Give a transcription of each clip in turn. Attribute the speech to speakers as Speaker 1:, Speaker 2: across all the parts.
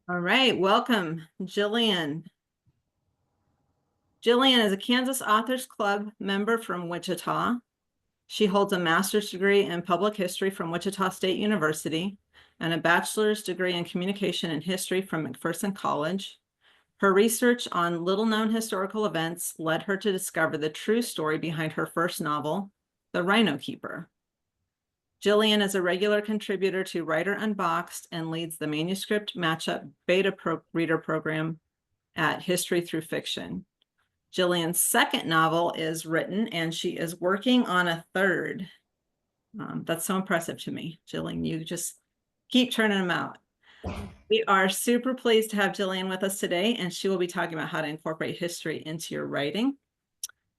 Speaker 1: All right, welcome, Jillian. Jillian is a Kansas Authors Club member from Wichita. She holds a master's degree in public history from Wichita State University and a bachelor's degree in communication and history from McPherson College. Her research on little-known historical events led her to discover the true story behind her first novel, The Rhino Keeper. Jillian is a regular contributor to Writer Unboxed and leads the Manuscript Matchup reader program at History Through Fiction. Jillian's second novel is written and she is working on a third. That's so impressive to me, Jillian. You just keep turning them out. We are super pleased to have Jillian with us today, and she will be talking about how to incorporate history into your writing.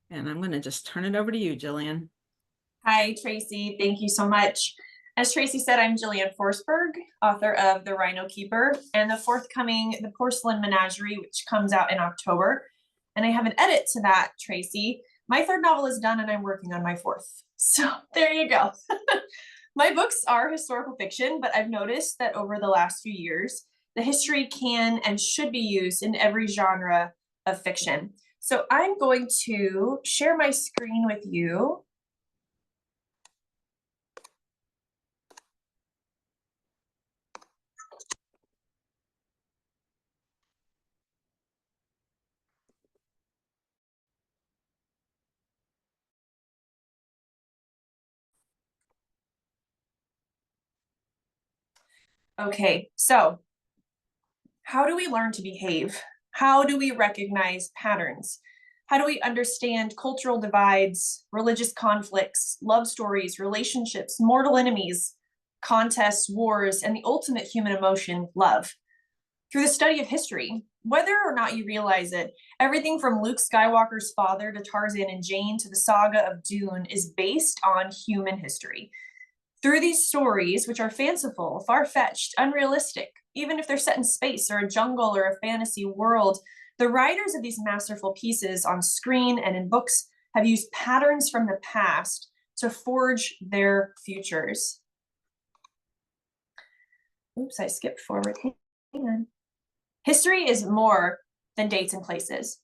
Speaker 1: And I'm going to just turn it over to you, Jillian.
Speaker 2: Hi, Tracy. Thank you so much. As Tracy said, I'm Jillian Forsberg, author of The Rhino Keeper and the forthcoming The Porcelain Menagerie, which comes out in October. And I have an edit to that, Tracy. My third novel is done and I'm working on my fourth. So there you go. My books are historical fiction, but I've noticed that over the last few years, the history can and should be used in every genre of fiction. So I'm going to share my screen with you. Okay, so how do we learn to behave? How do we recognize patterns? How do we understand cultural divides, religious conflicts, love stories, relationships, mortal enemies, contests, wars, and the ultimate human emotion, love? Through the study of history, whether or not you realize it, everything from Luke Skywalker's father to Tarzan and Jane to the saga of Dune is based on human history. Through these stories, which are fanciful, far-fetched, unrealistic, even if they're set in space or a jungle or a fantasy world, the writers of these masterful pieces on screen and in books have used patterns from the past to forge their futures. Oops, I skipped forward. Hang on. History is more than dates and places.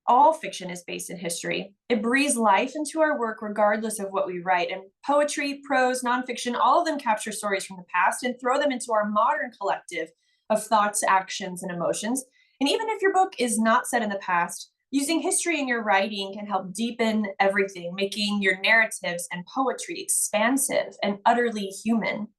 Speaker 2: All fiction is based in history. It breathes life into our work regardless of what we write. And poetry, prose, nonfiction, all of them capture stories from the past and throw them into our modern collective of thoughts, actions, and emotions. And even if your book is not set in the past, using history in your writing can help deepen everything, making your narratives and poetry expansive and utterly human.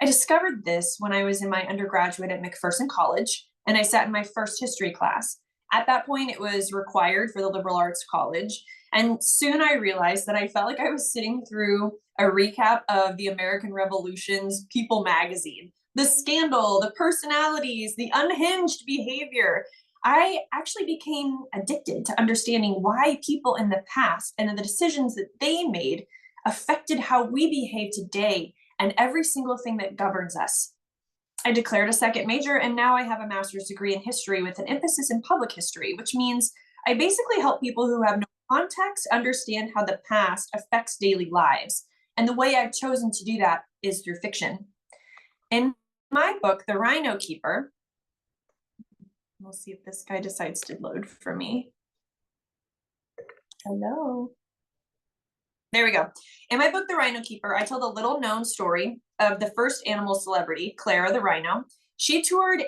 Speaker 2: I discovered this when I was in my undergraduate at McPherson College, and I sat in my first history class. At that point, it was required for the liberal arts college. And soon I realized that I felt like I was sitting through a recap of the American Revolution's People magazine. The scandal, the personalities, the unhinged behavior. I actually became addicted to understanding why people in the past and the decisions that they made affected how we behave today and every single thing that governs us. I declared a second major, and now I have a master's degree in history with an emphasis in public history, which means I basically help people who have no context understand how the past affects daily lives. And the way I've chosen to do that is through fiction. In my book, The Rhino Keeper, we'll see if this guy decides to load for me. Hello. There we go. In my book, The Rhino Keeper, I tell the little known story of the first animal celebrity, Clara the rhino. She toured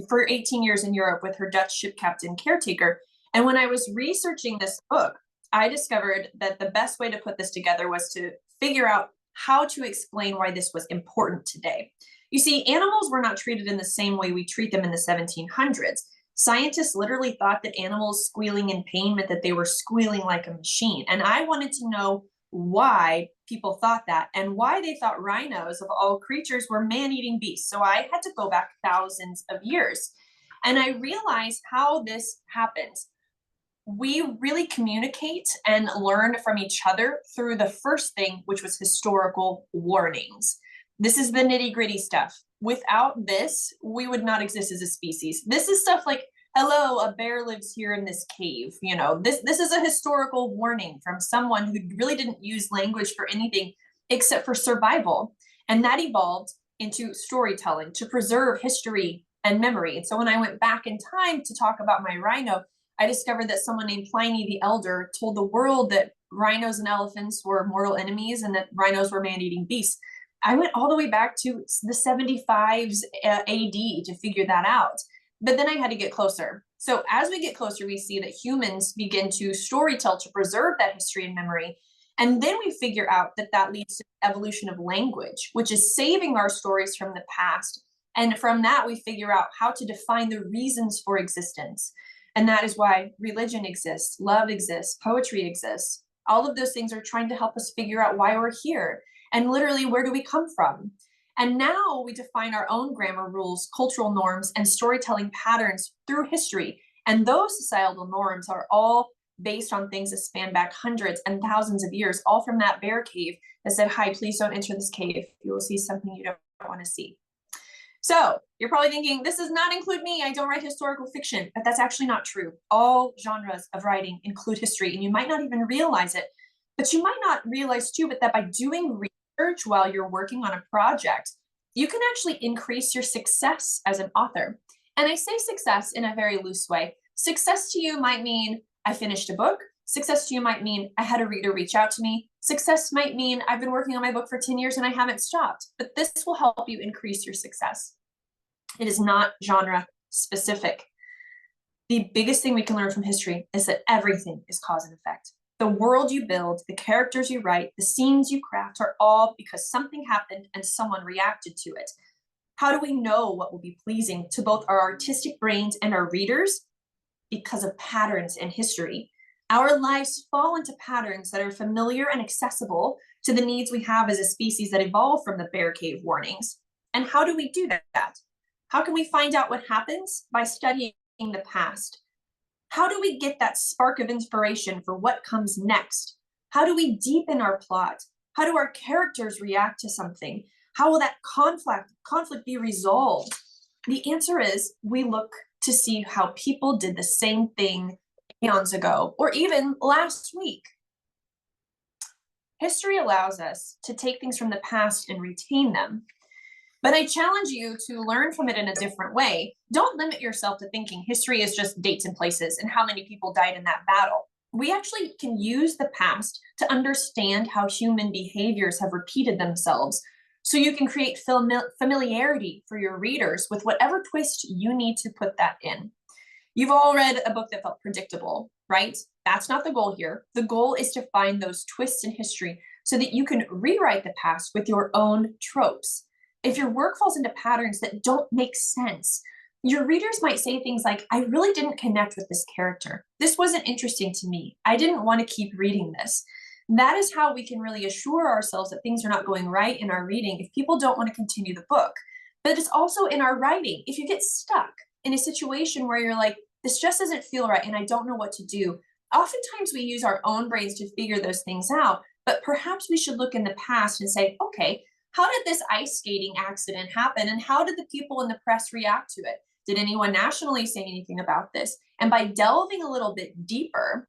Speaker 2: for 18 years in Europe with her Dutch ship captain caretaker. And when I was researching this book, I discovered that the best way to put this together was to figure out how to explain why this was important today. You see, animals were not treated in the same way we treat them in the 1700s. Scientists literally thought that animals squealing in pain meant that they were squealing like a machine. And I wanted to know why people thought that and why they thought rhinos of all creatures were man-eating beasts. So I had to go back thousands of years. And I realized how this happens. We really communicate and learn from each other through the first thing, which was historical warnings. This is the nitty-gritty stuff. Without this, we would not exist as a species. This is stuff like, hello, a bear lives here in this cave. You know, this is a historical warning from someone who really didn't use language for anything except for survival. And that evolved into storytelling to preserve history and memory. And so when I went back in time to talk about my rhino, I discovered that someone named Pliny the Elder told the world that rhinos and elephants were mortal enemies and that rhinos were man-eating beasts. I went all the way back to the 75s AD to figure that out. But then I had to get closer. So as we get closer, we see that humans begin to storytell to preserve that history and memory. And then we figure out that that leads to the evolution of language, which is saving our stories from the past. And from that, we figure out how to define the reasons for existence. And that is why religion exists, love exists, poetry exists. All of those things are trying to help us figure out why we're here. And literally, where do we come from? And now we define our own grammar rules, cultural norms, and storytelling patterns through history. And those societal norms are all based on things that span back hundreds and thousands of years, all from that bear cave that said, "Hi, please don't enter this cave. You will see something you don't want to see." So you're probably thinking, this does not include me. I don't write historical fiction, but that's actually not true. All genres of writing include history, and you might not even realize it. But you might not realize too, but that by doing research while you're working on a project, you can actually increase your success as an author. And I say success in a very loose way. Success to you might mean I finished a book. Success to you might mean I had a reader reach out to me. Success might mean I've been working on my book for 10 years and I haven't stopped. But this will help you increase your success. It is not genre specific. The biggest thing we can learn from history is that everything is cause and effect. The world you build, the characters you write, the scenes you craft are all because something happened and someone reacted to it. How do we know what will be pleasing to both our artistic brains and our readers? Because of patterns in history. Our lives fall into patterns that are familiar and accessible to the needs we have as a species that evolved from the bear cave warnings. And how do we do that? How can we find out what happens? By studying the past. How do we get that spark of inspiration for what comes next? How do we deepen our plot? How do our characters react to something? How will that conflict be resolved? The answer is we look to see how people did the same thing eons ago, or even last week. History allows us to take things from the past and retain them. But I challenge you to learn from it in a different way. Don't limit yourself to thinking history is just dates and places and how many people died in that battle. We actually can use the past to understand how human behaviors have repeated themselves, so you can create familiarity for your readers with whatever twist you need to put that in. You've all read a book that felt predictable, right? That's not the goal here. The goal is to find those twists in history so that you can rewrite the past with your own tropes. If your work falls into patterns that don't make sense, your readers might say things like, "I really didn't connect with this character. This wasn't interesting to me. I didn't want to keep reading this." That is how we can really assure ourselves that things are not going right in our reading if people don't want to continue the book. But it's also in our writing. If you get stuck in a situation where you're like, this just doesn't feel right and I don't know what to do, oftentimes we use our own brains to figure those things out. But perhaps we should look in the past and say, okay, how did this ice skating accident happen? And how did the people in the press react to it? Did anyone nationally say anything about this? And by delving a little bit deeper,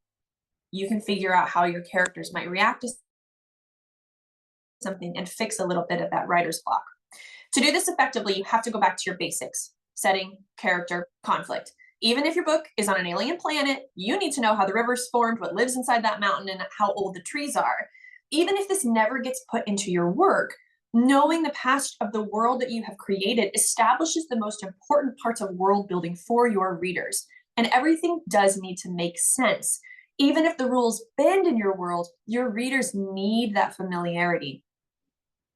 Speaker 2: you can figure out how your characters might react to something and fix a little bit of that writer's block. To do this effectively, you have to go back to your basics: setting, character, conflict. Even if your book is on an alien planet, you need to know how the rivers formed, what lives inside that mountain, and how old the trees are. Even if this never gets put into your work, knowing the past of the world that you have created establishes the most important parts of world building for your readers. And everything does need to make sense. Even if the rules bend in your world, your readers need that familiarity.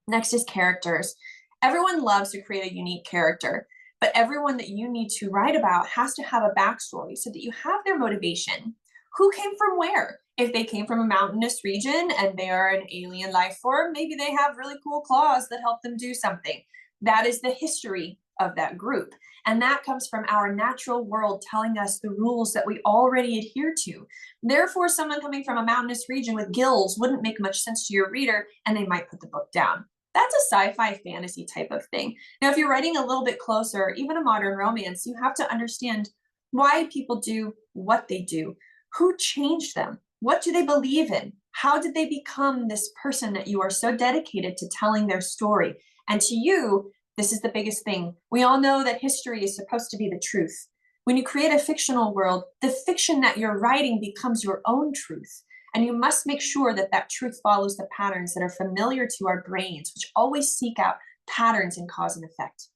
Speaker 2: Next is characters. Everyone loves to create a unique character, but everyone that you need to write about has to have a backstory so that you have their motivation. Who came from where? If they came from a mountainous region and they are an alien life form, maybe they have really cool claws that help them do something. That is the history of that group. And that comes from our natural world telling us the rules that we already adhere to. Therefore, someone coming from a mountainous region with gills wouldn't make much sense to your reader, and they might put the book down. That's a sci-fi fantasy type of thing. Now, if you're writing a little bit closer, even a modern romance, you have to understand why people do what they do. Who changed them? What do they believe in? How did they become this person that you are so dedicated to telling their story? And to you, This is the biggest thing. We all know that history is supposed to be the truth. When you create a fictional world, the fiction that you're writing becomes your own truth. And you must make sure that that truth follows the patterns that are familiar to our brains, which always seek out patterns in cause and effect.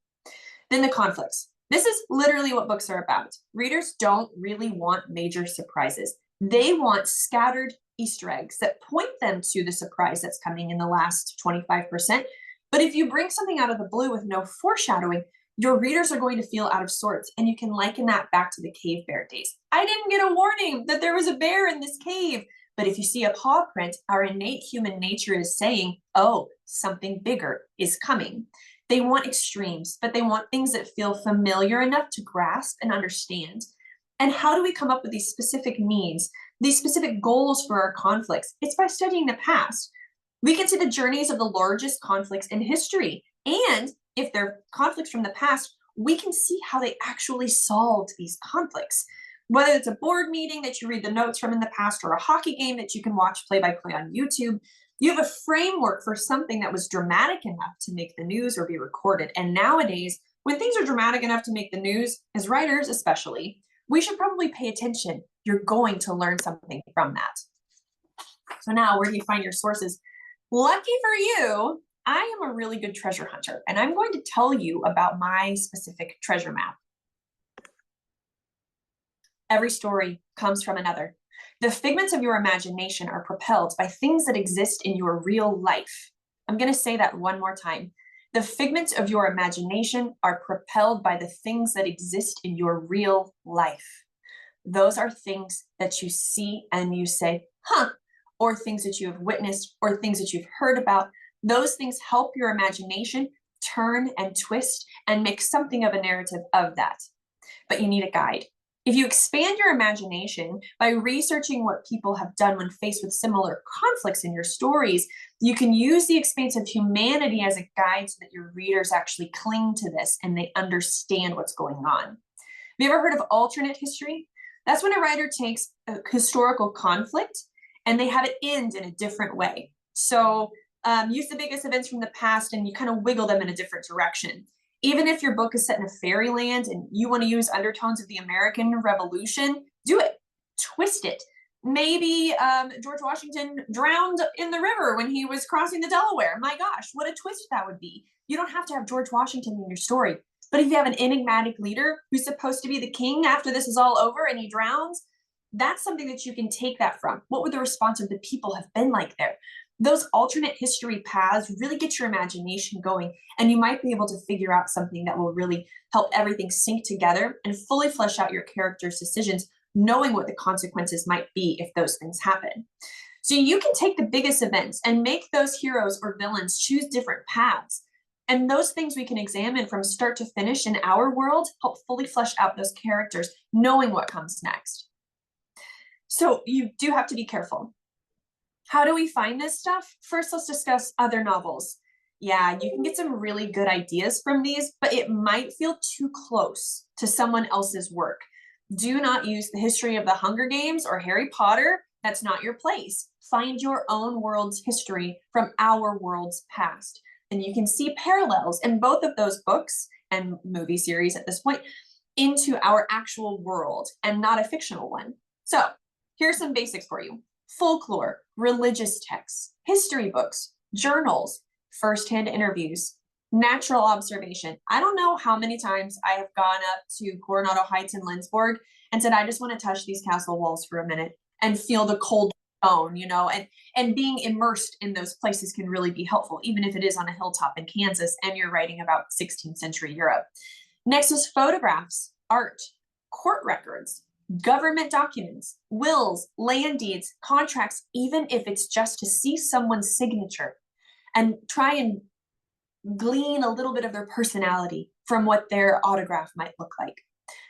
Speaker 2: Then the conflicts. This is literally what books are about. Readers don't really want major surprises. They want scattered Easter eggs that point them to the surprise that's coming in the last 25%. But if you bring something out of the blue with no foreshadowing, your readers are going to feel out of sorts, and you can liken that back to the cave bear days. I didn't get a warning that there was a bear in this cave. But if you see a paw print, our innate human nature is saying, oh, something bigger is coming. They want extremes, but they want things that feel familiar enough to grasp and understand. And how do we come up with these specific needs, these specific goals for our conflicts? It's by studying the past. We can see the journeys of the largest conflicts in history. And if they're conflicts from the past, we can see how they actually solved these conflicts. Whether it's a board meeting that you read the notes from in the past, or a hockey game that you can watch play-by-play on YouTube, you have a framework for something that was dramatic enough to make the news or be recorded. And nowadays, when things are dramatic enough to make the news, as writers especially, we should probably pay attention. You're going to learn something from that. So now, where do you find your sources? Lucky for you, I am a really good treasure hunter, and I'm going to tell you about my specific treasure map. Every story comes from another. The figments of your imagination are propelled by things that exist in your real life. I'm going to say that one more time. The figments of your imagination are propelled by the things that exist in your real life. Those are things that you see and you say, huh, or things that you have witnessed or things that you've heard about. Those things help your imagination turn and twist and make something of a narrative of that. But you need a guide. If you expand your imagination by researching what people have done when faced with similar conflicts in your stories, you can use the experience of humanity as a guide so that your readers actually cling to this and they understand what's going on. Have you ever heard of alternate history? That's when a writer takes a historical conflict and they have it end in a different way. So use the biggest events from the past and you kind of wiggle them in a different direction. Even if your book is set in a fairyland and you want to use undertones of the American Revolution, do it. Twist it. Maybe George Washington drowned in the river when he was crossing the Delaware. My gosh, what a twist that would be. You don't have to have George Washington in your story. But if you have an enigmatic leader who's supposed to be the king after this is all over and he drowns, that's something that you can take that from. What would the response of the people have been like there? Those alternate history paths really get your imagination going, and you might be able to figure out something that will really help everything sync together and fully flesh out your character's decisions, knowing what the consequences might be if those things happen. So you can take the biggest events and make those heroes or villains choose different paths. And those things we can examine from start to finish in our world help fully flesh out those characters, knowing what comes next. So you do have to be careful. How do we find this stuff? First, let's discuss other novels. Yeah, you can get some really good ideas from these, but it might feel too close to someone else's work. Do not use the history of the Hunger Games or Harry Potter. That's not your place. Find your own world's history from our world's past. And you can see parallels in both of those books and movie series at this point into our actual world and not a fictional one. So here's some basics for you. Folklore, religious texts, history books, journals, firsthand interviews, natural observation. I don't know how many times I have gone up to Coronado Heights and Lindsborg and said, I just want to touch these castle walls for a minute and feel the cold stone, and being immersed in those places can really be helpful, even if it is on a hilltop in Kansas and you're writing about 16th century Europe. Next is photographs, art, court records, government documents, wills, land deeds, contracts, even if it's just to see someone's signature and try and glean a little bit of their personality from what their autograph might look like.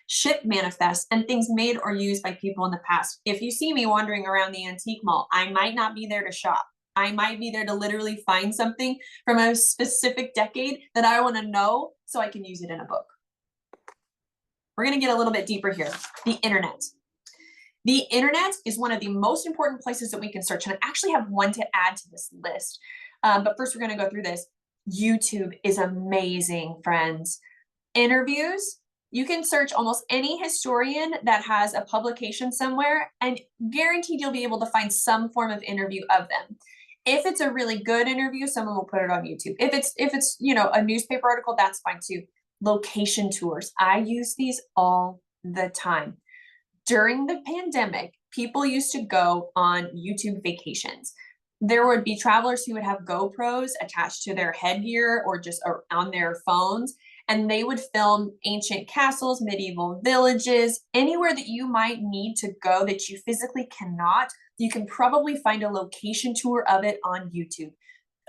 Speaker 2: Ship manifests and things made or used by people in the past. If you see me wandering around the antique mall, I might not be there to shop. I might be there to literally find something from a specific decade that I want to know so I can use it in a book. We're going to get a little bit deeper here. The internet. The internet is one of the most important places that we can search. And I actually have one to add to this list. But first, we're going to go through this. YouTube is amazing, friends. Interviews, you can search almost any historian that has a publication somewhere and guaranteed you'll be able to find some form of interview of them. If it's a really good interview, someone will put it on YouTube. If it's a newspaper article, that's fine too. Location tours. I use these all the time. During the pandemic, people used to go on YouTube vacations. There would be travelers who would have GoPros attached to their headgear or just on their phones, and they would film ancient castles, medieval villages, anywhere that you might need to go that you physically cannot. You can probably find a location tour of it on YouTube.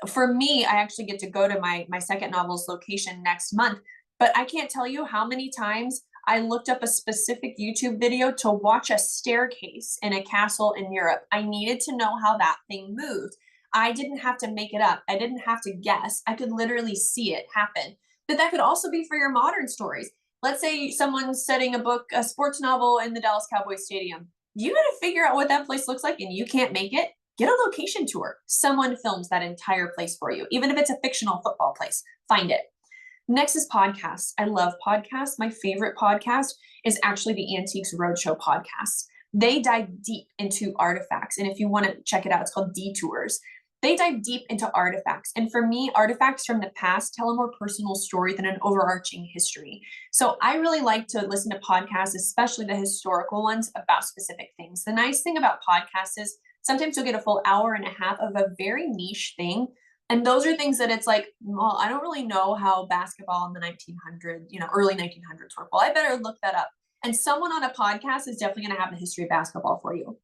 Speaker 2: For me, I actually get to go to my second novel's location next month, but I can't tell you how many times I looked up a specific YouTube video to watch a staircase in a castle in Europe. I needed to know how that thing moved. I didn't have to make it up. I didn't have to guess. I could literally see it happen. But that could also be for your modern stories. Let's say someone's setting a sports novel in the Dallas Cowboys Stadium. You got to figure out what that place looks like and you can't make it. Get a location tour. Someone films that entire place for you. Even if it's a fictional football place, find it. Next is podcasts. I love podcasts. My favorite podcast is actually the Antiques Roadshow podcast. They dive deep into artifacts. And if you want to check it out, it's called Detours. They dive deep into artifacts. And for me, artifacts from the past tell a more personal story than an overarching history. So I really like to listen to podcasts, especially the historical ones, about specific things. The nice thing about podcasts is sometimes you'll get a full hour and a half of a very niche thing. And those are things that it's like, well, I don't really know how basketball in the 1900s, early 1900s worked. Well, I better look that up. And someone on a podcast is definitely going to have the history of basketball for you.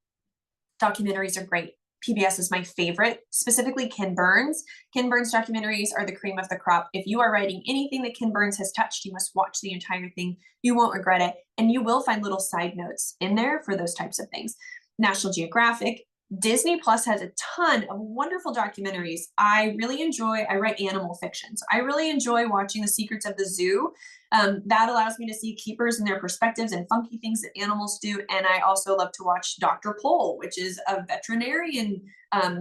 Speaker 2: Documentaries are great. PBS is my favorite, specifically Ken Burns. Ken Burns documentaries are the cream of the crop. If you are writing anything that Ken Burns has touched, you must watch the entire thing. You won't regret it. And you will find little side notes in there for those types of things. National Geographic. Disney Plus has a ton of wonderful documentaries. I write animal fiction. So I really enjoy watching The Secrets of the Zoo. That allows me to see keepers and their perspectives and funky things that animals do. And I also love to watch Dr. Pol, which is a veterinarian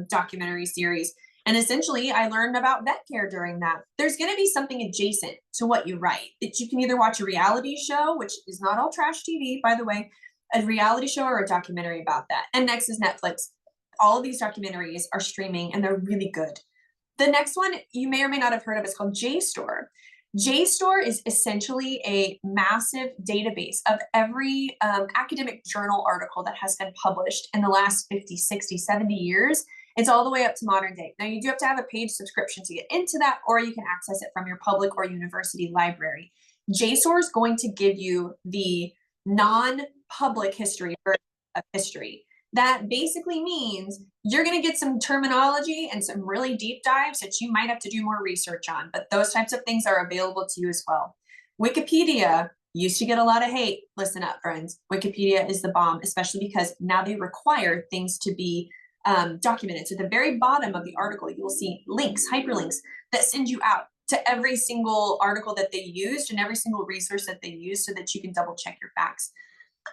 Speaker 2: documentary series. And essentially, I learned about vet care during that. There's going to be something adjacent to what you write that you can either watch a reality show, which is not all trash TV, by the way, a reality show or a documentary about that. And next is Netflix. All of these documentaries are streaming and they're really good. The next one you may or may not have heard of is called JSTOR. JSTOR is essentially a massive database of every academic journal article that has been published in the last 50, 60, 70 years. It's all the way up to modern day. Now, you do have to have a paid subscription to get into that, or you can access it from your public or university library. JSTOR is going to give you the non-public history version of history. That basically means you're going to get some terminology and some really deep dives that you might have to do more research on, but those types of things are available to you as well. Wikipedia used to get a lot of hate. Listen up, friends. Wikipedia is the bomb, especially because now they require things to be documented. So at the very bottom of the article, you will see links, hyperlinks that send you out to every single article that they used and every single resource that they used so that you can double check your facts.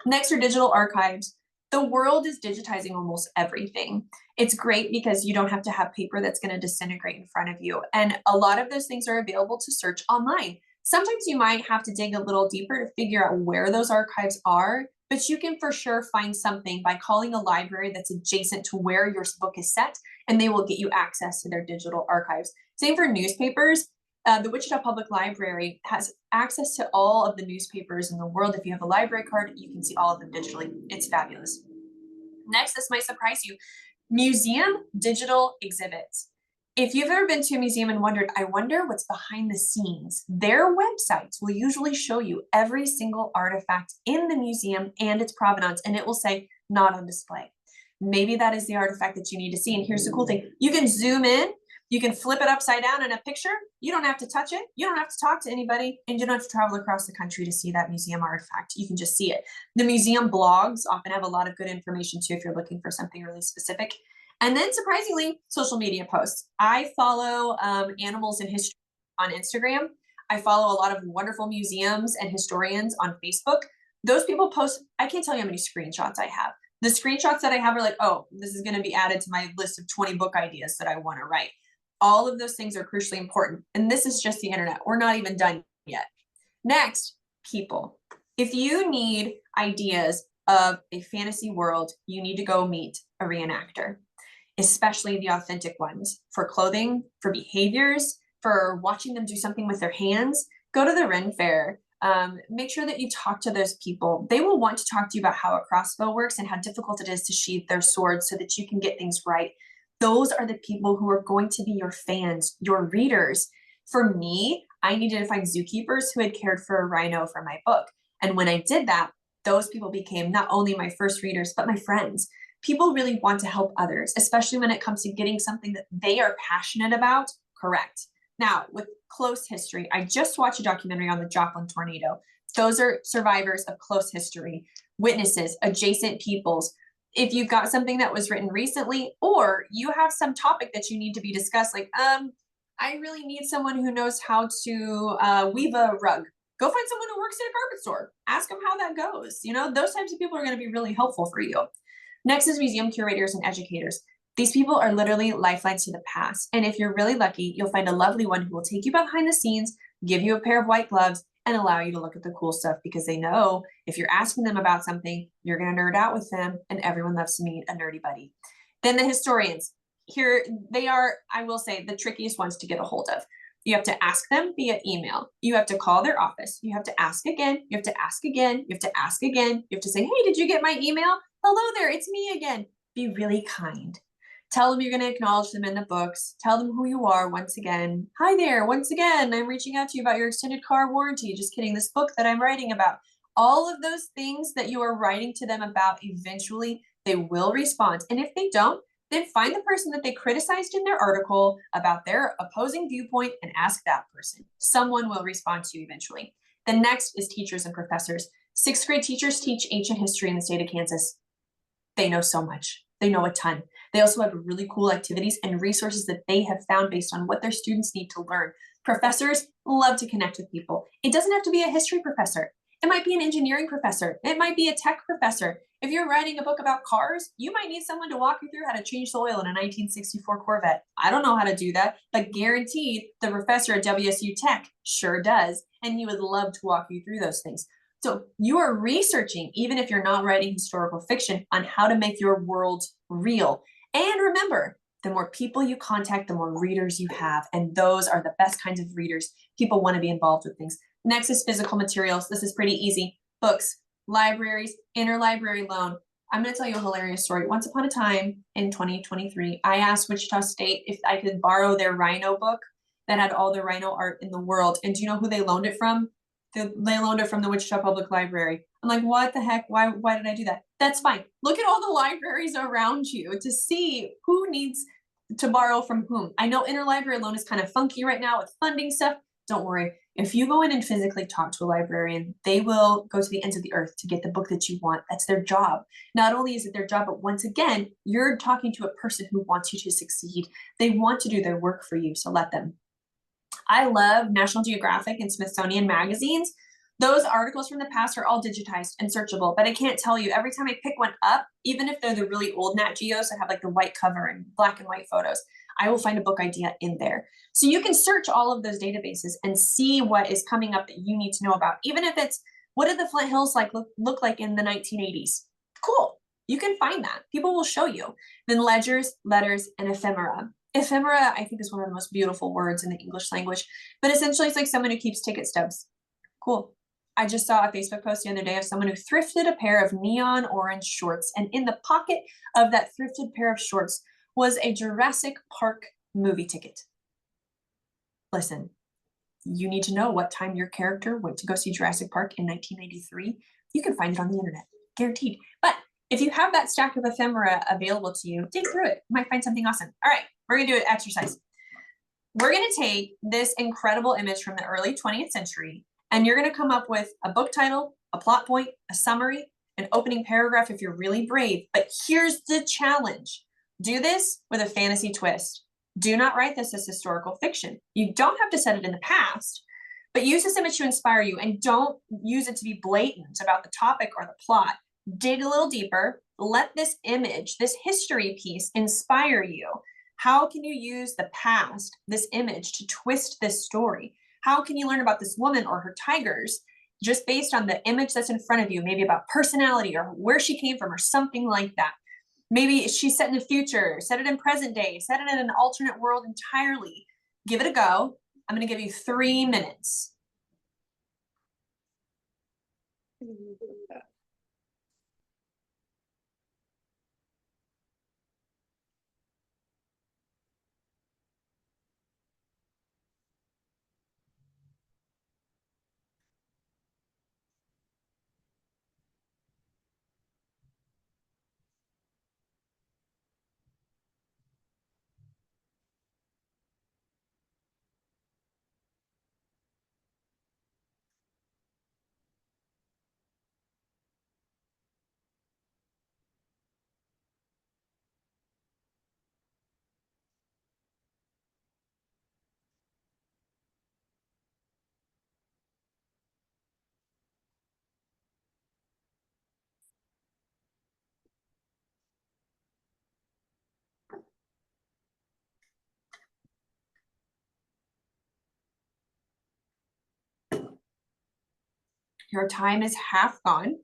Speaker 2: Next are digital archives. The world is digitizing almost everything. It's great because you don't have to have paper that's going to disintegrate in front of you. And a lot of those things are available to search online. Sometimes you might have to dig a little deeper to figure out where those archives are, but you can for sure find something by calling a library that's adjacent to where your book is set, and they will get you access to their digital archives. Same for newspapers. The Wichita Public Library has access to all of the newspapers in the world. If you have a library card, you can see all of them digitally. It's fabulous. Next, this might surprise you. Museum digital exhibits. If you've ever been to a museum and wondered, I wonder what's behind the scenes, their websites will usually show you every single artifact in the museum and its provenance, and it will say not on display. Maybe that is the artifact that you need to see. And here's the cool thing. You can zoom in. You can flip it upside down in a picture. You don't have to touch it. You don't have to talk to anybody, and you don't have to travel across the country to see that museum artifact. You can just see it. The museum blogs often have a lot of good information too if you're looking for something really specific. And then surprisingly, social media posts. I follow animals in history on Instagram. I follow a lot of wonderful museums and historians on Facebook. Those people post, I can't tell you how many screenshots I have. The screenshots that I have are like, oh, this is going to be added to my list of 20 book ideas that I want to write. All of those things are crucially important. And this is just the internet. We're not even done yet. Next, people. If you need ideas of a fantasy world, you need to go meet a reenactor, especially the authentic ones, for clothing, for behaviors, for watching them do something with their hands. Go to the Ren Fair. Make sure that you talk to those people. They will want to talk to you about how a crossbow works and how difficult it is to sheath their swords so that you can get things right. Those are the people who are going to be your fans, your readers. For me, I needed to find zookeepers who had cared for a rhino for my book. And when I did that, those people became not only my first readers, but my friends. People really want to help others, especially when it comes to getting something that they are passionate about correct. Now, with close history, I just watched a documentary on the Joplin tornado. Those are survivors of close history, witnesses, adjacent peoples. If you've got something that was written recently, or you have some topic that you need to be discussed, like, I really need someone who knows how to weave a rug. Go find someone who works at a carpet store. Ask them how that goes. You know, those types of people are going to be really helpful for you. Next is museum curators and educators. These people are literally lifelines to the past. And if you're really lucky, you'll find a lovely one who will take you behind the scenes, give you a pair of white gloves, and allow you to look at the cool stuff, because they know if you're asking them about something, you're going to nerd out with them, and everyone loves to meet a nerdy buddy. Then the historians. Here they are, I will say, the trickiest ones to get a hold of. You have to ask them via email. You have to call their office. You have to ask again. You have to ask again. You have to ask again. You have to say, hey, did you get my email? Hello there, it's me again. Be really kind. Tell them you're going to acknowledge them in the books. Tell them who you are once again. Hi there, once again, I'm reaching out to you about your extended car warranty. Just kidding, this book that I'm writing about. All of those things that you are writing to them about, eventually they will respond. And if they don't, then find the person that they criticized in their article about their opposing viewpoint and ask that person. Someone will respond to you eventually. The next is teachers and professors. 6th grade teachers teach ancient history in the state of Kansas. They know so much. They know a ton. They also have really cool activities and resources that they have found based on what their students need to learn. Professors love to connect with people. It doesn't have to be a history professor. It might be an engineering professor. It might be a tech professor. If you're writing a book about cars, you might need someone to walk you through how to change the oil in a 1964 Corvette. I don't know how to do that, but guaranteed the professor at WSU Tech sure does, and he would love to walk you through those things. So you are researching, even if you're not writing historical fiction, on how to make your world real. And remember, the more people you contact, the more readers you have. And those are the best kinds of readers. People want to be involved with things. Next is physical materials. This is pretty easy. Books, libraries, interlibrary loan. I'm going to tell you a hilarious story. Once upon a time in 2023, I asked Wichita State if I could borrow their Rhino book that had all the Rhino art in the world. And do you know who they loaned it from? They loaned it from the Wichita Public Library. I'm like, what the heck? Why did I do that? That's fine. Look at all the libraries around you to see who needs to borrow from whom. I know interlibrary loan is kind of funky right now with funding stuff. Don't worry. If you go in and physically talk to a librarian, they will go to the ends of the earth to get the book that you want. That's their job. Not only is it their job, but once again, you're talking to a person who wants you to succeed. They want to do their work for you, so let them. I love National Geographic and Smithsonian magazines. Those articles from the past are all digitized and searchable, but I can't tell you, every time I pick one up, even if they're the really old Nat Geos that have like the white cover and black and white photos, I will find a book idea in there. So you can search all of those databases and see what is coming up that you need to know about. Even if it's, what did the Flint Hills look like in the 1980s? Cool, you can find that. People will show you. Then ledgers, letters, and ephemera. Ephemera, I think, is one of the most beautiful words in the English language, but essentially it's like someone who keeps ticket stubs. Cool. I just saw a Facebook post the other day of someone who thrifted a pair of neon orange shorts, and in the pocket of that thrifted pair of shorts was a Jurassic Park movie ticket. Listen, you need to know what time your character went to go see Jurassic Park in 1993. You can find it on the internet, guaranteed. But if you have that stack of ephemera available to you, dig through it. You might find something awesome. All right, we're gonna do an exercise. We're gonna take this incredible image from the early 20th century, and you're gonna come up with a book title, a plot point, a summary, an opening paragraph if you're really brave. But here's the challenge. Do this with a fantasy twist. Do not write this as historical fiction. You don't have to set it in the past, but use this image to inspire you, and don't use it to be blatant about the topic or the plot. Dig a little deeper. Let this image, this history piece, inspire you. How can you use the past, this image, to twist this story? How can you learn about this woman or her tigers just based on the image that's in front of you, maybe about personality or where she came from or something like that? Maybe she's set in the future, set it in present day, set it in an alternate world entirely. Give it a go. I'm going to give you 3 minutes. Your time is half gone.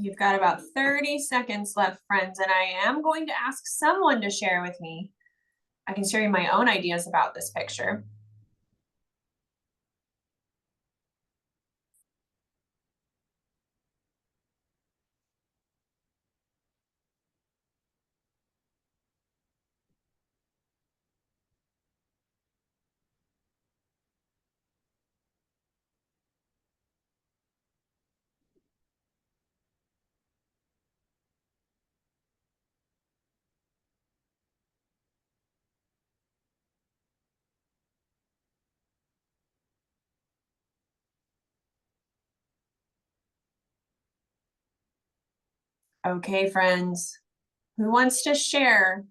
Speaker 2: You've got about 30 seconds left, friends, and I am going to ask someone to share with me. I can share you my own ideas about this picture. Okay, friends, who wants to share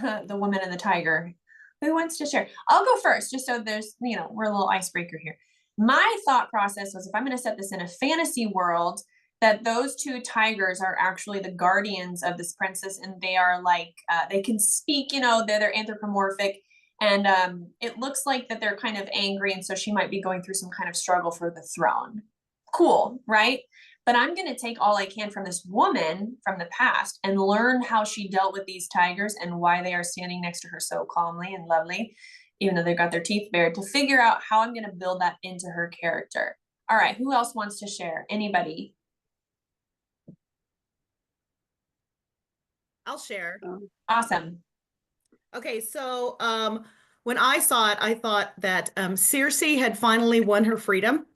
Speaker 2: the woman and the tiger? Who wants to share? I'll go first, just so there's, we're a little icebreaker here. My thought process was, if I'm going to set this in a fantasy world, that those two tigers are actually the guardians of this princess, and they are like, they can speak, they're anthropomorphic, and it looks like that they're kind of angry, and so she might be going through some kind of struggle for the throne. Cool, right? But I'm going to take all I can from this woman from the past and learn how she dealt with these tigers and why they are standing next to her so calmly and lovely, even though they've got their teeth bared, to figure out how I'm going to build that into her character. All right, who else wants to share? Anybody?
Speaker 3: I'll share.
Speaker 2: Awesome.
Speaker 3: Okay, so when I saw it, I thought that Circe had finally won her freedom,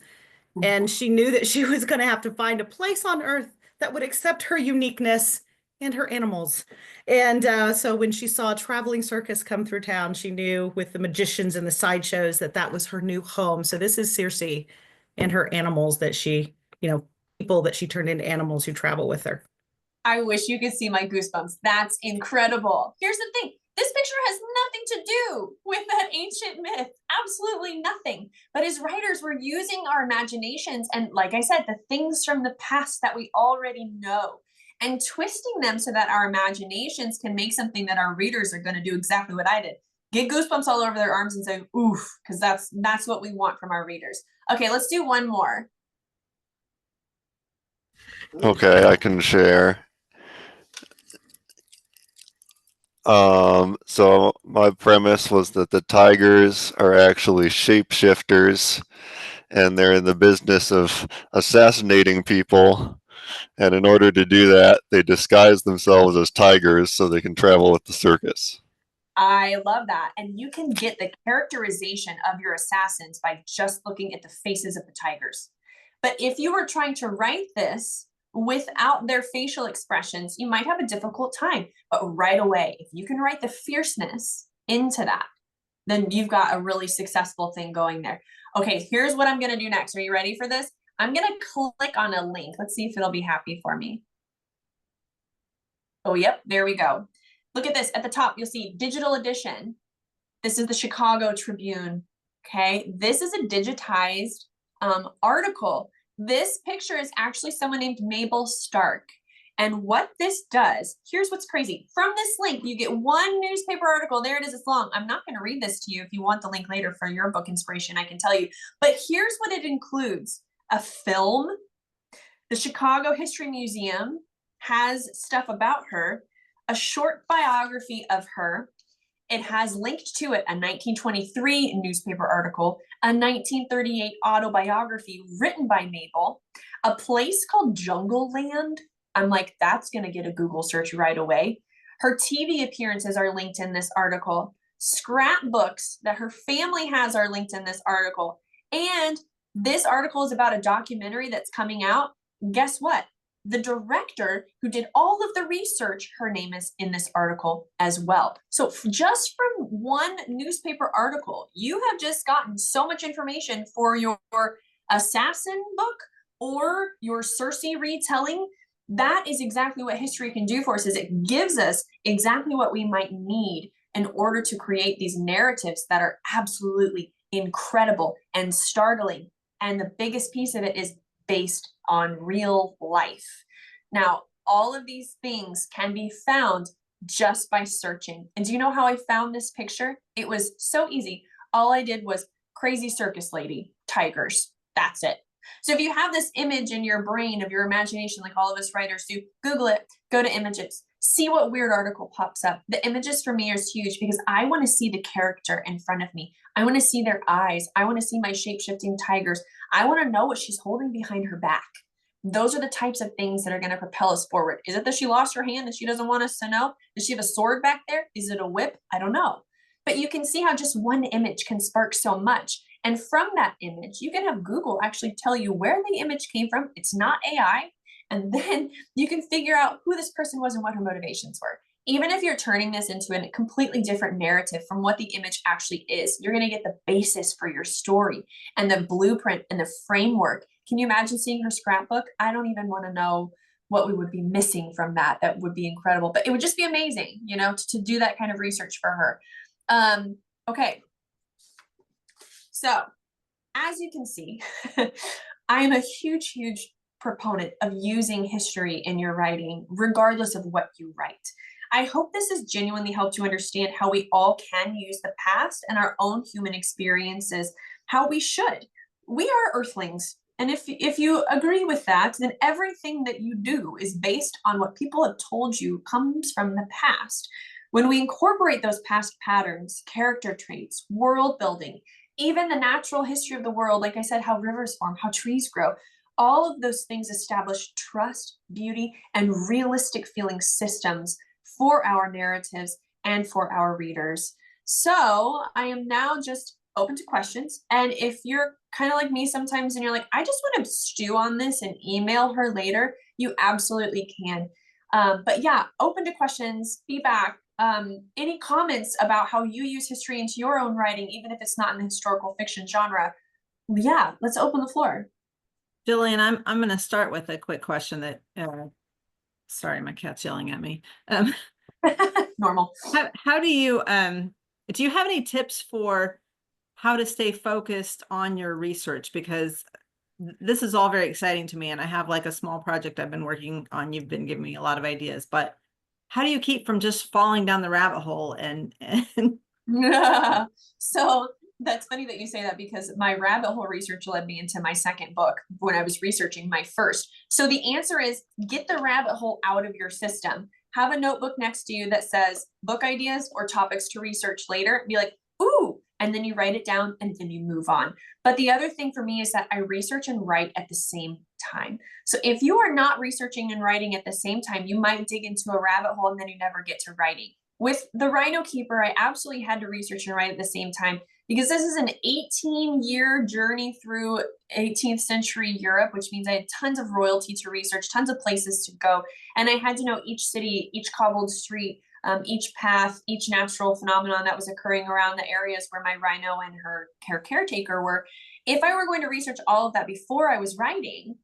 Speaker 3: and she knew that she was going to have to find a place on Earth that would accept her uniqueness and her animals. And so when she saw a traveling circus come through town, she knew, with the magicians and the sideshows, that that was her new home. So this is Circe and her animals that she, people that she turned into animals who travel with her.
Speaker 2: I wish you could see my goosebumps. That's incredible. Here's the thing. This picture has nothing to do with that ancient myth. Absolutely nothing. But as writers, we're using our imaginations and, like I said, the things from the past that we already know, and twisting them so that our imaginations can make something that our readers are going to do exactly what I did. Get goosebumps all over their arms and say, oof, because that's what we want from our readers. Okay, let's do one more.
Speaker 4: Okay, I can share. So my premise was that the tigers are actually shapeshifters, and they're in the business of assassinating people. And in order to do that, they disguise themselves as tigers so they can travel with the circus.
Speaker 2: I love that. And you can get the characterization of your assassins by just looking at the faces of the tigers. But if you were trying to write this without their facial expressions, you might have a difficult time. But right away, if you can write the fierceness into that, then you've got a really successful thing going there. Okay, here's what I'm gonna do next. Are you ready for this? I'm gonna click on a link. Let's see if it'll be happy for me. Oh, yep, there we go. Look at this at the top, you'll see digital edition. This is the Chicago Tribune, okay? This is a digitized article. This picture is actually someone named Mabel Stark. And what this does, here's what's crazy. From this link, you get one newspaper article. There it is, it's long. I'm not going to read this to you. If you want the link later for your book inspiration, I can tell you. But here's what it includes. A film. The Chicago History Museum has stuff about her. A short biography of her. It has linked to it a 1923 newspaper article, a 1938 autobiography written by Mabel, a place called Jungle Land. I'm like, that's going to get a Google search right away. Her TV appearances are linked in this article. Scrapbooks that her family has are linked in this article. And this article is about a documentary that's coming out. Guess what? The director who did all of the research, her name is in this article as well. So just from one newspaper article, you have just gotten so much information for your assassin book or your Circe retelling. That is exactly what history can do for us, is it gives us exactly what we might need in order to create these narratives that are absolutely incredible and startling. And the biggest piece of it is based on real life. Now, all of these things can be found just by searching. And do you know how I found this picture? It was so easy. All I did was crazy circus lady, tigers. That's it. So if you have this image in your brain of your imagination, like all of us writers do, Google it, go to images, see what weird article pops up. The images for me is huge because I want to see the character in front of me. I want to see their eyes. I want to see my shape-shifting tigers. I want to know what she's holding behind her back. Those are the types of things that are going to propel us forward. Is it that she lost her hand and she doesn't want us to know? Does she have a sword back there? Is it a whip? I don't know. But you can see how just one image can spark so much. And from that image, you can have Google actually tell you where the image came from. It's not AI. And then you can figure out who this person was and what her motivations were. Even if you're turning this into a completely different narrative from what the image actually is, you're going to get the basis for your story and the blueprint and the framework. Can you imagine seeing her scrapbook? I don't even want to know what we would be missing from that. That would be incredible, but it would just be amazing, you know, to do that kind of research for her. Okay. So as you can see, I am a huge, huge proponent of using history in your writing, regardless of what you write. I hope this has genuinely helped you understand how we all can use the past and our own human experiences, how we should. We are earthlings. And if you agree with that, then everything that you do is based on what people have told you comes from the past. When we incorporate those past patterns, character traits, world building, even the natural history of the world, like I said, how rivers form, how trees grow, all of those things establish trust, beauty, and realistic feeling systems for our narratives and for our readers. So I am now just open to questions. And if you're kind of like me sometimes and you're like, I just want to stew on this and email her later, you absolutely can. But yeah, open to questions, feedback, any comments about how you use history into your own writing, even if it's not in the historical fiction genre. Yeah, let's open the floor.
Speaker 1: Jillian, I'm going to start with a quick question that, sorry, my cat's yelling at me.
Speaker 2: Normal.
Speaker 1: How do you have any tips for how to stay focused on your research? Because this is all very exciting to me, and I have like a small project I've been working on. You've been giving me a lot of ideas, but how do you keep from just falling down the rabbit hole and
Speaker 2: So that's funny that you say that, because my rabbit hole research led me into my second book when I was researching my first. So the answer is get the rabbit hole out of your system. Have a notebook next to you that says book ideas or topics to research later. Be like, ooh, and then you write it down and then you move on. But the other thing for me is that I research and write at the same time. So if you are not researching and writing at the same time, you might dig into a rabbit hole and then you never get to writing. With the Rhino Keeper, I absolutely had to research and write at the same time because this is an 18-year journey through 18th century Europe, which means I had tons of royalty to research, tons of places to go. And I had to know each city, each cobbled street, each path, each natural phenomenon that was occurring around the areas where my rhino and her caretaker were. If I were going to research all of that before I was writing,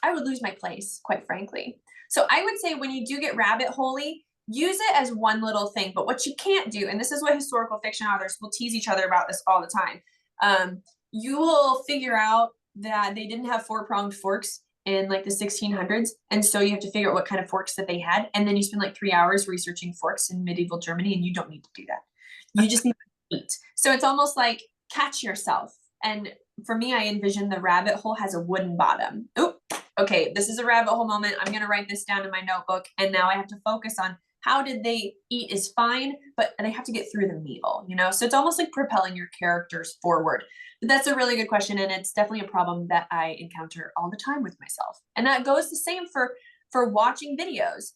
Speaker 2: I would lose my place, quite frankly. So I would say when you do get rabbit holey, use it as one little thing. But what you can't do, and this is what historical fiction authors will tease each other about this all the time, you will figure out that they didn't have four-pronged forks in like the 1600s. And so you have to figure out what kind of forks that they had. And then you spend like 3 hours researching forks in medieval Germany, and you don't need to do that. You just need to eat. So it's almost like catch yourself. And for me, I envision the rabbit hole has a wooden bottom. Oop, okay, this is a rabbit hole moment. I'm gonna write this down in my notebook. And now I have to focus on how did they eat is fine, but they have to get through the meal, you know? So it's almost like propelling your characters forward. But that's a really good question. And it's definitely a problem that I encounter all the time with myself. And that goes the same for watching videos.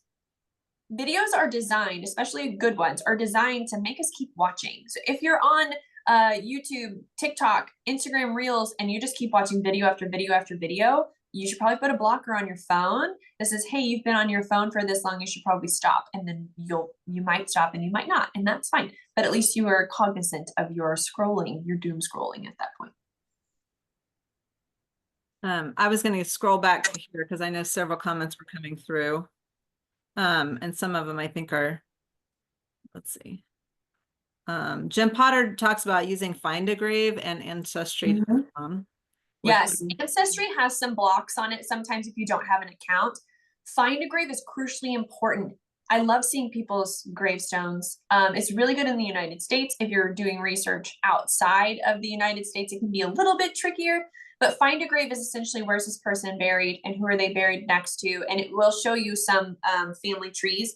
Speaker 2: Videos are designed, especially good ones, are designed to make us keep watching. So if you're on YouTube, TikTok, Instagram Reels, and you just keep watching video after video after video, you should probably put a blocker on your phone that says, hey, you've been on your phone for this long, you should probably stop. And then you might stop and you might not, and that's fine. But at least you are cognizant of your scrolling, your doom scrolling at that point.
Speaker 1: I was going to scroll back to here because I know several comments were coming through. And some of them I think are, let's see. Jim Potter talks about using Find a Grave and Ancestry.com.
Speaker 2: Yes, Ancestry has some blocks on it sometimes if you don't have an account. Find a Grave is crucially important. I love seeing people's gravestones. It's really good in the United States. If you're doing research outside of the United States, it can be a little bit trickier. But Find a Grave is essentially where's this person buried and who are they buried next to, and it will show you some family trees.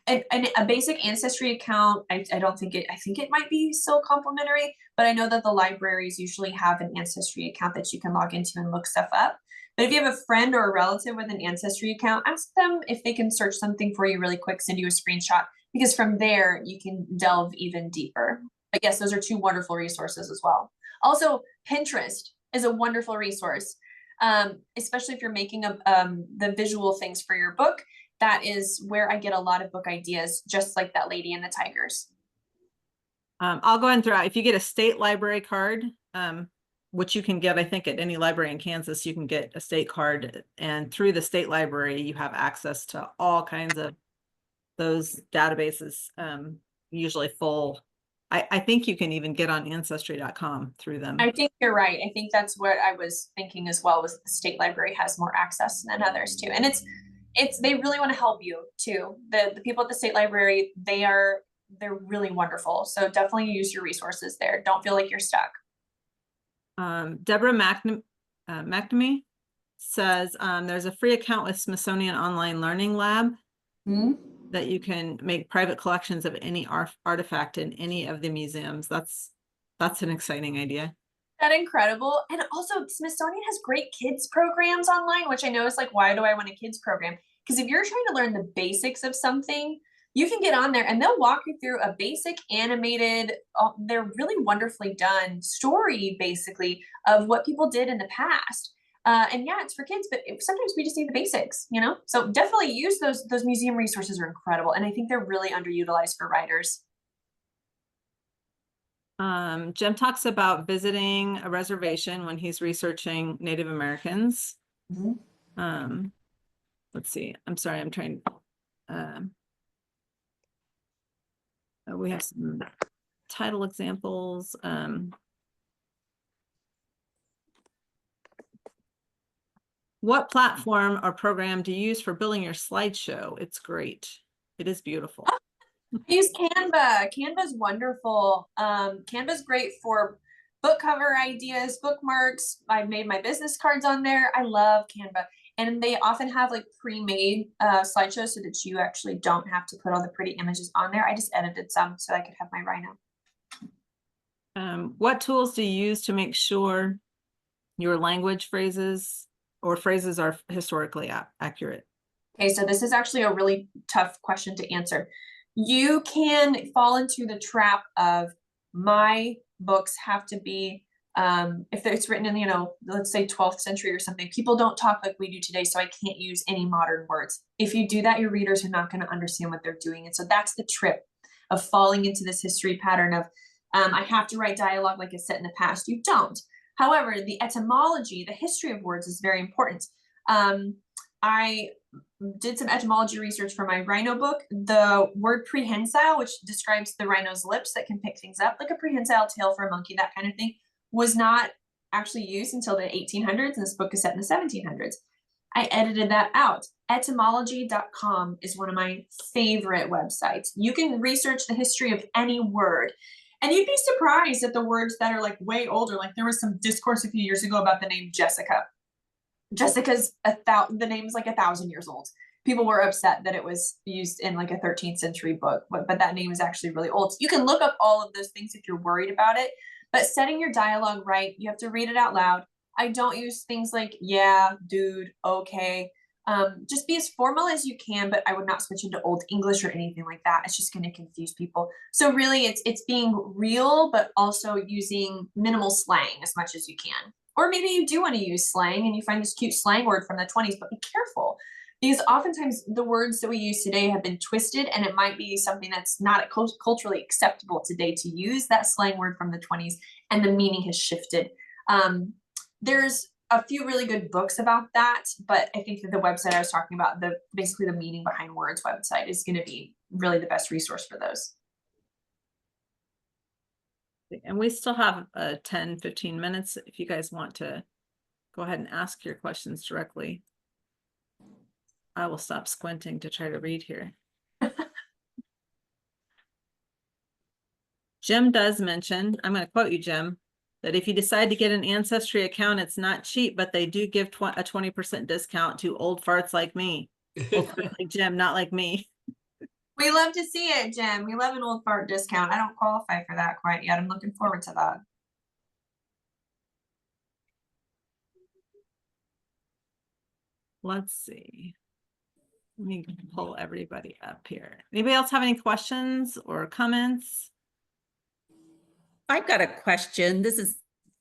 Speaker 2: And a basic Ancestry account, I think it might be still complimentary, but I know that the libraries usually have an Ancestry account that you can log into and look stuff up. But if you have a friend or a relative with an Ancestry account, ask them if they can search something for you really quick, send you a screenshot, because from there you can delve even deeper. But yes, those are two wonderful resources as well. Also, Pinterest is a wonderful resource, especially if you're making the visual things for your book. That is where I get a lot of book ideas, just like that lady and the tigers.
Speaker 1: I'll go ahead and throw out, if you get a state library card, which you can get, I think at any library in Kansas, you can get a state card, and through the state library, you have access to all kinds of those databases, usually full. I think you can even get on Ancestry.com through them.
Speaker 2: I think you're right. I think that's what I was thinking as well, was the state library has more access than others too. And they really want to help you too. The people at the state library, they're really wonderful. So definitely use your resources there. Don't feel like you're stuck.
Speaker 1: Deborah McNamee says there's a free account with Smithsonian Online Learning Lab that you can make private collections of any artifact in any of the museums. That's an exciting idea.
Speaker 2: That incredible. And also Smithsonian has great kids programs online, which I know is like, why do I want a kids program? Because if you're trying to learn the basics of something, you can get on there and they'll walk you through a basic animated, they're really wonderfully done story, basically, of what people did in the past. And yeah, it's for kids, but sometimes we just need the basics, you know? So definitely use those museum resources are incredible. And I think they're really underutilized for writers.
Speaker 1: Jim talks about visiting a reservation when he's researching Native Americans. Let's see. I'm sorry. I'm trying. We have some title examples. What platform or program do you use for building your slideshow? It's great. It is beautiful.
Speaker 2: I use Canva. Canva's wonderful. Canva's great for book cover ideas, bookmarks. I've made my business cards on there. I love Canva. And they often have like pre-made slideshows so that you actually don't have to put all the pretty images on there. I just edited some so I could have my Rhino.
Speaker 1: What tools do you use to make sure your language phrases or phrases are historically accurate?
Speaker 2: Okay, so this is actually a really tough question to answer. You can fall into the trap of my books have to be, if it's written in, you know, let's say 12th century or something, people don't talk like we do today, so I can't use any modern words. If you do that, your readers are not going to understand what they're doing. And so that's the trip of falling into this history pattern of, I have to write dialogue like it's set in the past. You don't. However, the etymology, the history of words is very important. I did some etymology research for my rhino book. The word prehensile, which describes the rhino's lips that can pick things up, like a prehensile tail for a monkey, that kind of thing, was not actually used until the 1800s, and this book is set in the 1700s. I edited that out. Etymology.com is one of my favorite websites. You can research the history of any word, and you'd be surprised at the words that are like way older. Like there was some discourse a few years ago about the name Jessica. Jessica's the name's like 1,000 years old. People were upset that it was used in like a 13th century book, but that name is actually really old. So you can look up all of those things if you're worried about it, but setting your dialogue right, you have to read it out loud. I don't use things like, yeah, dude, okay. Just be as formal as you can, but I would not switch into Old English or anything like that. It's just going to confuse people. So really it's being real, but also using minimal slang as much as you can. Or maybe you do want to use slang and you find this cute slang word from the 20s, but be careful, because oftentimes the words that we use today have been twisted, and it might be something that's not culturally acceptable today to use that slang word from the 20s, and the meaning has shifted. There's a few really good books about that, but I think that the website I was talking about, basically the meaning behind words website, is going to be really the best resource for those.
Speaker 1: And we still have 10, 15 minutes if you guys want to go ahead and ask your questions directly. I will stop squinting to try to read here. Jim does mention, I'm going to quote you, Jim, that if you decide to get an Ancestry account, it's not cheap, but they do give a 20% discount to old farts like me. Old farts like Jim, not like me.
Speaker 2: We love to see it, Jim. We love an old fart discount. I don't qualify for that quite yet. I'm looking forward to that.
Speaker 1: Let's see. Let me pull everybody up here. Anybody else have any questions or comments?
Speaker 5: I've got a question. This is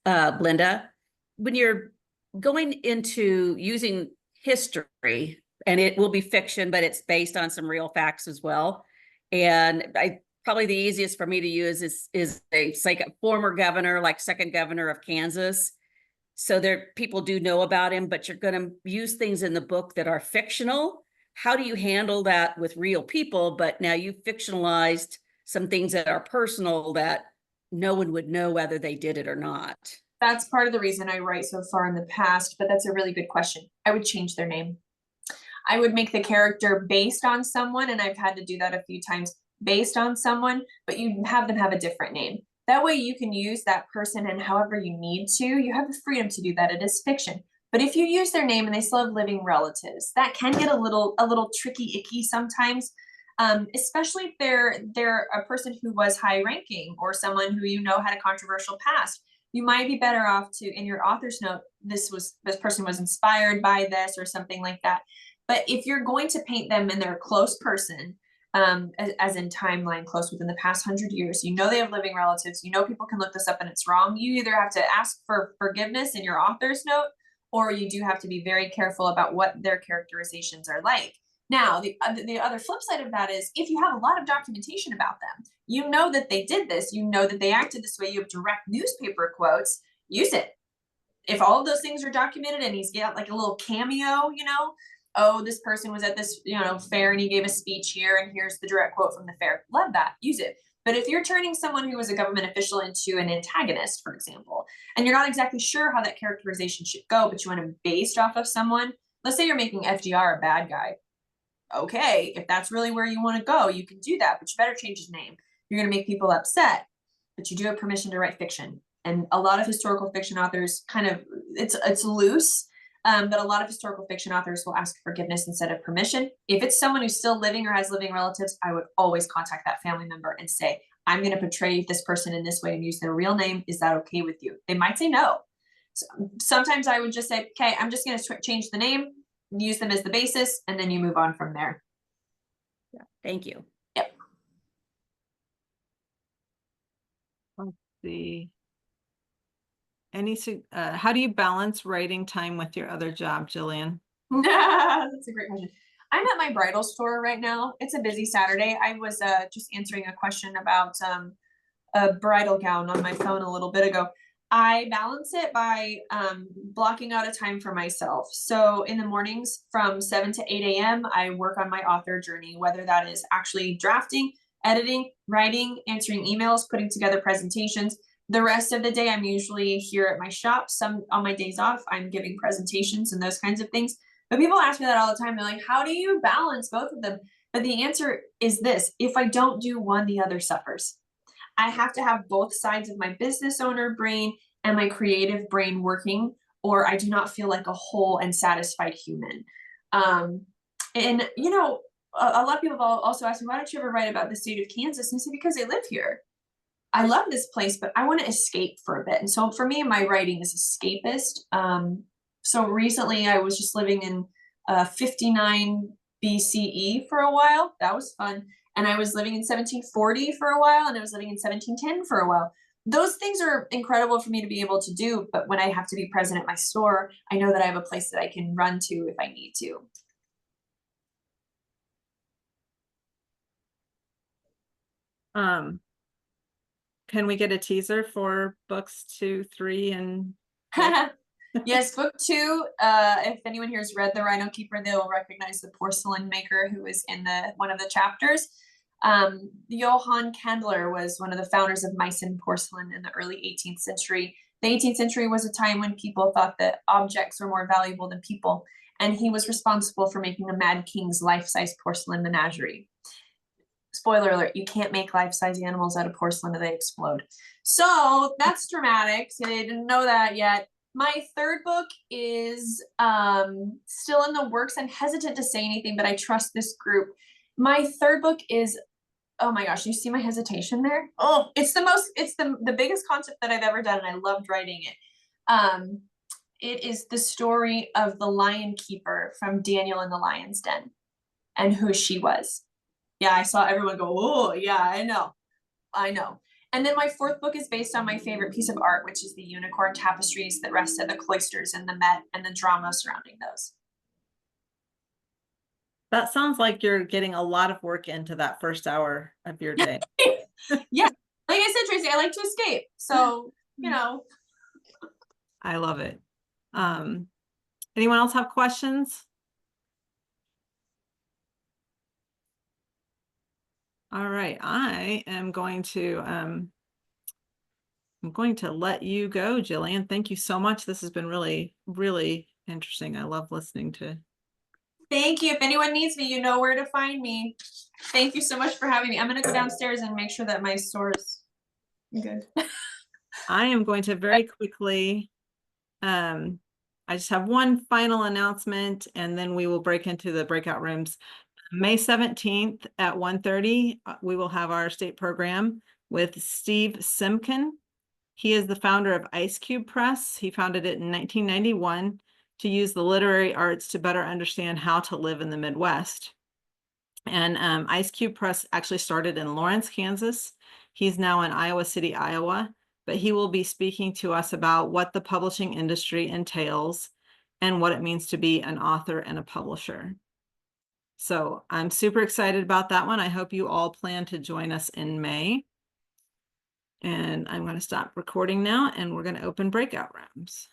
Speaker 5: Linda. When you're going into using history, and it will be fiction, but it's based on some real facts as well. And probably the easiest for me to use is a former governor, like second governor of Kansas. So people do know about him, but you're going to use things in the book that are fictional. How do you handle that with real people? But now you've fictionalized some things that are personal that no one would know whether they did it or not.
Speaker 2: That's part of the reason I write so far in the past, but that's a really good question. I would change their name. I would make the character based on someone, and I've had to do that a few times, based on someone, but you have them have a different name. That way you can use that person and however you need to. You have the freedom to do that. It is fiction. But if you use their name and they still have living relatives, that can get a little tricky, icky sometimes, especially if they're a person who was high ranking or someone who you know had a controversial past. You might be better off to, in your author's note, this person was inspired by this or something like that. But if you're going to paint them and they're a close person, as in timeline close within the past 100 years, you know they have living relatives, you know people can look this up and it's wrong, you either have to ask for forgiveness in your author's note, or you do have to be very careful about what their characterizations are like. Now, the other flip side of that is if you have a lot of documentation about them, you know that they did this, you know that they acted this way, you have direct newspaper quotes, use it. If all of those things are documented and he's got like a little cameo, you know, oh, this person was at this, fair and he gave a speech here and here's the direct quote from the fair. Love that, use it. But if you're turning someone who was a government official into an antagonist, for example, and you're not exactly sure how that characterization should go, but you want to based off of someone, let's say you're making FDR a bad guy. Okay, if that's really where you want to go, you can do that, but you better change his name. You're going to make people upset, but you do have permission to write fiction. And a lot of historical fiction authors it's loose, but a lot of historical fiction authors will ask forgiveness instead of permission. If it's someone who's still living or has living relatives, I would always contact that family member and say, I'm going to portray this person in this way and use their real name. Is that okay with you? They might say no. So sometimes I would just say, okay, I'm just going to change the name, use them as the basis, and then you move on from there.
Speaker 5: Yeah, thank you.
Speaker 2: Yep.
Speaker 1: see. How do you balance writing time with your other job, Jillian?
Speaker 2: That's a great question. I'm at my bridal store right now. It's a busy Saturday. I was just answering a question about a bridal gown on my phone a little bit ago. I balance it by blocking out a time for myself. So in the mornings from 7 to 8 a.m., I work on my author journey, whether that is actually drafting, editing, writing, answering emails, putting together presentations. The rest of the day, I'm usually here at my shop. Some on my days off, I'm giving presentations and those kinds of things. But people ask me that all the time. They're like, how do you balance both of them? But the answer is this: if I don't do one, the other suffers. I have to have both sides of my business owner brain and my creative brain working, or I do not feel like a whole and satisfied human. And you know, a lot of people have also asked me, why don't you ever write about the state of Kansas? And I say, because I live here. I love this place, but I want to escape for a bit. And so for me, my writing is escapist. So recently I was just living in 59 BCE for a while. That was fun. And I was living in 1740 for a while, and I was living in 1710 for a while. Those things are incredible for me to be able to do. But when I have to be present at my store, I know that I have a place that I can run to if I need to.
Speaker 1: Can we get a teaser for books 2, 3, and
Speaker 2: Yes, book 2. If anyone here has read The Rhino Keeper, they'll recognize the porcelain maker who is in one of the chapters. Johann Candler was one of the founders of Meissen porcelain in the early 18th century. The 18th century was a time when people thought that objects were more valuable than people, and he was responsible for making the Mad King's life-size porcelain menagerie. Spoiler alert, you can't make life-size animals out of porcelain or they explode. So that's dramatic. So they didn't know that yet. My third book is still in the works. I'm hesitant to say anything, but I trust this group. My third book is, oh my gosh, you see my hesitation there? Oh, it's the biggest concept that I've ever done, and I loved writing it. It is the story of the Lion Keeper from Daniel in the Lion's Den and who she was. Yeah, I saw everyone go, oh, yeah, I know. And then my fourth book is based on my favorite piece of art, which is the unicorn tapestries that rest at the cloisters in the Met and the drama surrounding those.
Speaker 1: that sounds like you're getting a lot of work into that first hour of your day.
Speaker 2: Yeah, like I said, Tracy, I like to escape. So, you know.
Speaker 1: I love it. Anyone else have questions? All right, I am going to I'm going to let you go, Jillian. Thank you so much. This has been really, really interesting. I love listening to.
Speaker 2: Thank you. If anyone needs me, you know where to find me. Thank you so much for having me. I'm going to go downstairs and make sure that my store is good.
Speaker 1: I am going to very quickly, I just have one final announcement, and then we will break into the breakout rooms. May 17th at 1:30, we will have our state program with Steve Simkin. He is the founder of Ice Cube Press. He founded it in 1991 to use the literary arts to better understand how to live in the Midwest. And Ice Cube Press actually started in Lawrence, Kansas. He's now in Iowa City, Iowa, but he will be speaking to us about what the publishing industry entails and what it means to be an author and a publisher. So I'm super excited about that one. I hope you all plan to join us in May. And I'm going to stop recording now, and we're going to open breakout rooms.